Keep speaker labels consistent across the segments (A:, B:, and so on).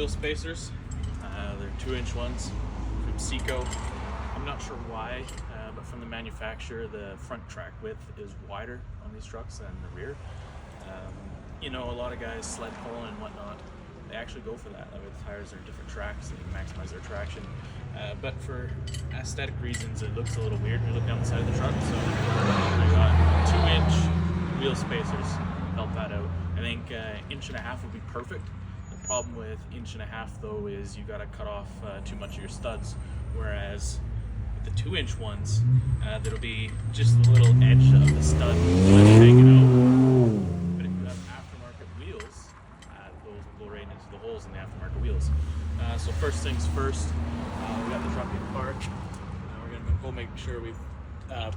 A: wheel spacers. They're 2-inch ones from Seco. I'm not sure why, but from the manufacturer, the front track width is wider on these trucks than the rear. You know, a lot of guys sled pulling and whatnot, they actually go for that. That way the tires are different tracks, so they can maximize their traction. But for aesthetic reasons, it looks a little weird when you look down the side of the truck. So I got 2-inch wheel spacers to help that out. I think 1.5 inches would be perfect. The problem with 1.5 inches though is you got to cut off too much of your studs, whereas with the 2-inch ones, there'll be just a little edge of the stud hanging out. But if you have aftermarket wheels, those will go right into the holes in the aftermarket wheels. So first things first, we got the truck in park. We're going to go make sure we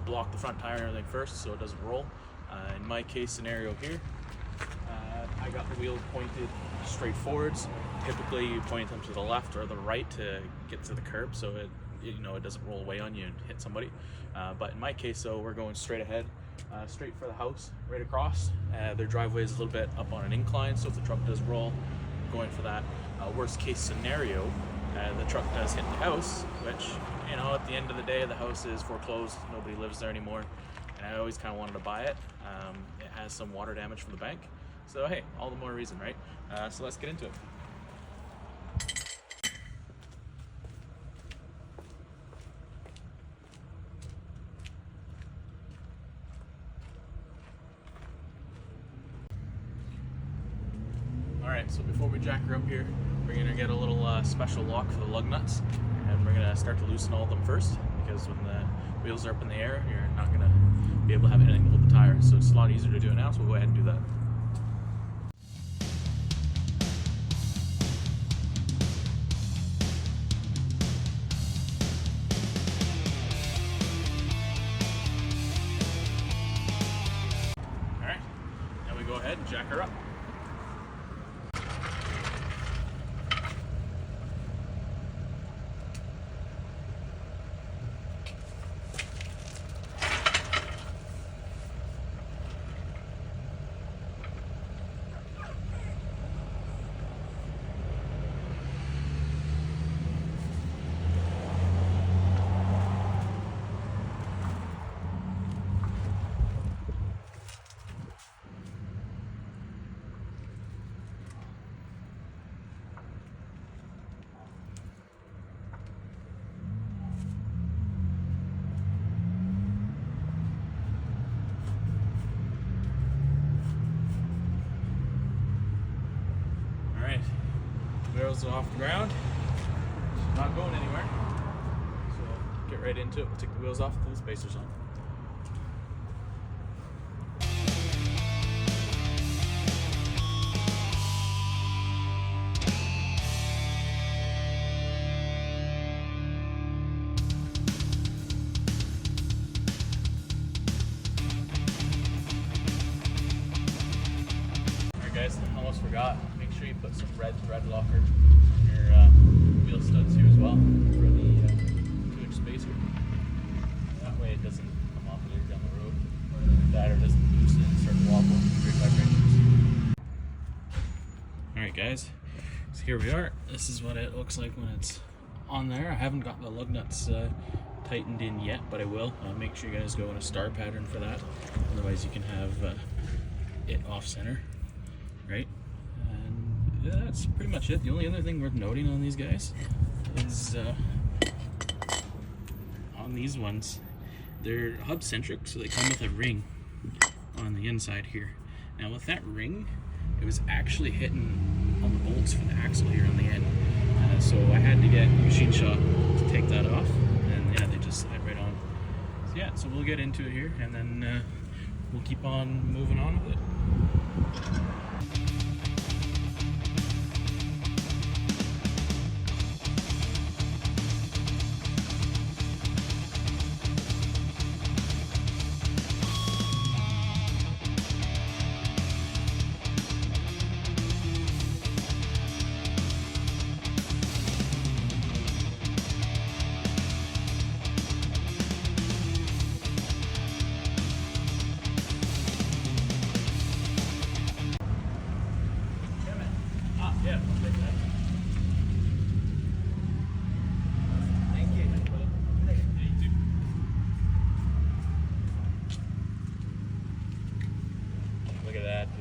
A: block the front tire and everything first so it doesn't roll. In my case scenario here, I got the wheels pointed straight forwards. Typically you point them to the left or the right to get to the curb so it doesn't roll away on you and hit somebody. But in my case though, we're going straight ahead, straight for the house, right across. Their driveway is a little bit up on an incline, so if the truck does roll, going for that. Worst case scenario, the truck does hit the house, which, you know, at the end of the day, the house is foreclosed, nobody lives there anymore, and I always kind of wanted to buy it. It has some water damage from the bank, so hey, all the more reason, right? So let's get into it. Alright, so before we jack her up here, we're going to get a little special lock for the lug nuts, and we're going to start to loosen all of them first, because when the wheels are up in the air, you're not going to be able to have anything to hold the tire, so it's a lot easier to do it now, so we'll go ahead and do that. Alright, now we go ahead and jack her up. Wheels are off the ground, not going anywhere, so we'll get right into it. We'll take the wheels off, put the spacers on. Alright guys, almost forgot. Make sure you put some red locker on your wheel studs here as well for the 2-inch spacer. That way it doesn't come off later down the road, or that or doesn't loosen and start to wobble straight back right. Alright guys, so here we are. This is what it looks like when it's on there. I haven't got the lug nuts tightened in yet, but I will. Make sure you guys go in a star pattern for that, otherwise you can have it off center, right? Yeah, that's pretty much it. The only other thing worth noting on these guys is on these ones, they're hub centric, so they come with a ring on the inside here. Now with that ring, it was actually hitting on the bolts for the axle here on the end, so I had to get a machine shop to take that off, and yeah, they just slide right on. So yeah, so we'll get into it here, and then we'll keep on moving on with it.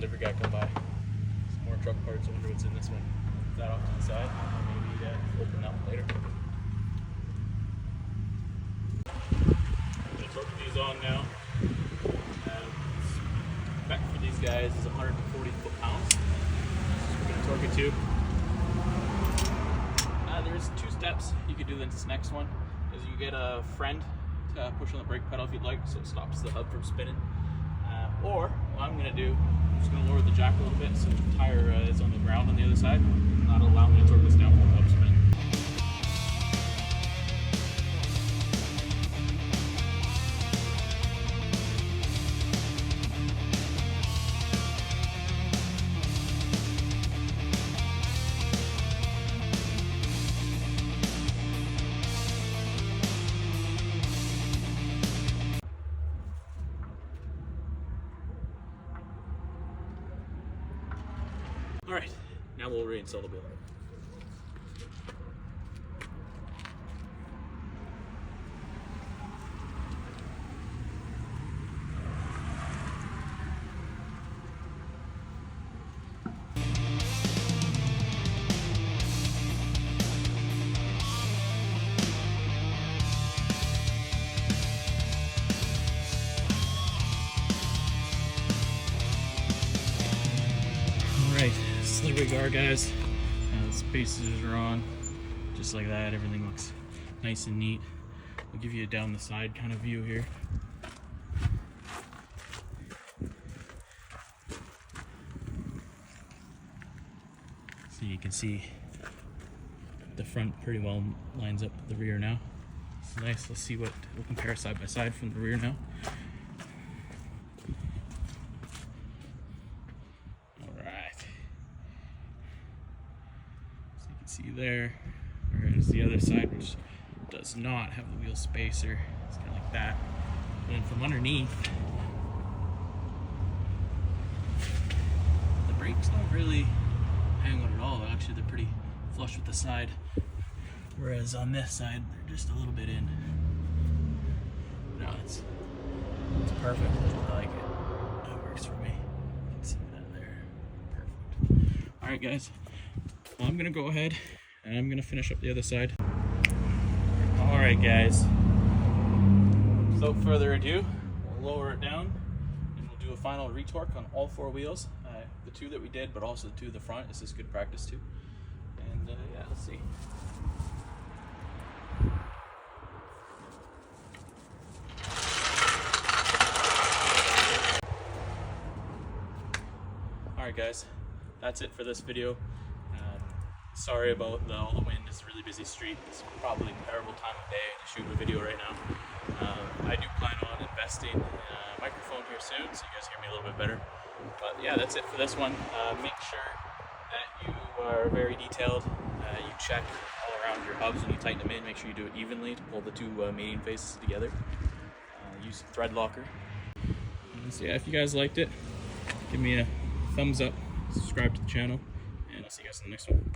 A: delivery guy come by. Some more truck parts. I wonder what's in this one. Put that off to the side. Maybe open that one later. I'm gonna torque these on now. Spec for these guys is 140 foot-pounds. So we're gonna torque it to. There's 2 steps you could do this next one. Is you get a friend to push on the brake pedal if you'd like, so it stops the hub from spinning. Or what I'm gonna do, I'm just gonna lower the jack a little bit so the tire is on the ground on the other side. That'll allow me to torque this down while the hub's spinning. Alright, now we'll reinstall the wheel. Alright, there we go, guys. The spacers are on, just like that. Everything looks nice and neat. I'll give you a down the side kind of view here. So you can see the front pretty well lines up with the rear now. It's nice. Let's see we'll compare side by side from the rear now. See there, whereas the other side, which does not have the wheel spacer, it's kind of like that. And then from underneath, the brakes don't really hang on at all. Actually, they're pretty flush with the side, whereas on this side, they're just a little bit in. No, it's perfect. I like it. That works for me. You can see that there. Perfect. All right, guys. Well, I'm gonna go ahead and I'm gonna finish up the other side. All right, guys. Without further ado, we'll lower it down and we'll do a final retorque on all 4 wheels. The 2 that we did, but also the 2 at the front. This is good practice too. And yeah, let's see. All right, guys. That's it for this video. Sorry about all the wind. It's a really busy street. It's probably a terrible time of day to shoot a video right now. I do plan on investing in a microphone here soon, so you guys hear me a little bit better. But yeah, that's it for this one. Make sure that you are very detailed. You check all around your hubs when you tighten them in. Make sure you do it evenly to pull the 2 mating faces together. Use a thread locker. And so yeah, if you guys liked it, give me a thumbs up, subscribe to the channel, and I'll see you guys in the next one.